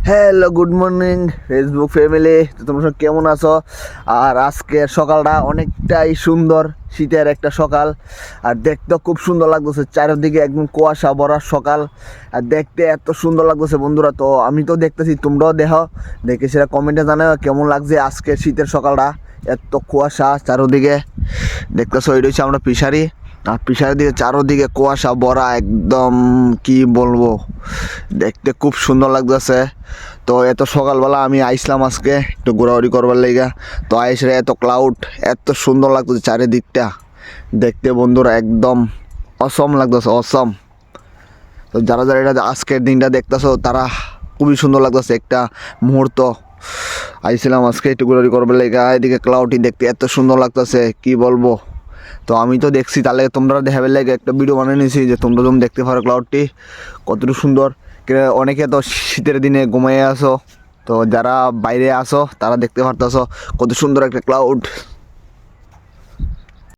Hello, good morning Facebook family. তো তোমরা সব কেমন আছো? আর আজকের সকালটা অনেকটাই সুন্দর, শীতের একটা সকাল। আর দেখতে খুব সুন্দর লাগতেছে, চারিদিকে একদম কুয়াশা ভরা সকাল। আর দেখতে এত সুন্দর লাগতেছে বন্ধুরা। তো আমি তো দেখতেছি, তোমরাও দেখে সেটা কমেন্টে জানাও কেমন লাগছে আজকের শীতের সকালটা। এত কুয়াশা চারোদিকে দেখতেছো, এটা হচ্ছে আমরা ফিশারি। আর ফিশারির দিকে চারোদিকে কুয়াশা ভরা, একদম কি বলবো, দেখতে খুব সুন্দর লাগতেছে। তো এত সকালবেলা আমি আইসলাম আজকে একটু ঘোরাঘুরি করবার লেগা। তো আইসরে এত ক্লাউড, এত সুন্দর লাগতেছে চারিদিকটা দেখতে বন্ধুরা, একদম অসম লাগতেছে, অসম। তো যারা যারা এটা আজকের দিনটা দেখতেছো তারা খুবই সুন্দর লাগতেছে একটা মুহূর্ত। আইছিলাম আজকে একটু ঘোরাঘুরি করবার লেগা, এদিকে ক্লাউডটি দেখতে এত সুন্দর লাগতেছে কি বলবো। তো আমি তো দেখছি, তাহলে তোমরা দেখাবার লাগে একটা ভিডিও বানিয়ে নিয়েছি যে তোমরা যেমন দেখতে পারো ক্লাউডটি কতটুকু সুন্দর। অনেকে তো শীতের দিনে ঘুমিয়ে আসো, তো যারা বাইরে আসো তারা দেখতে পারতেছো কত সুন্দর একটা ক্লাউড।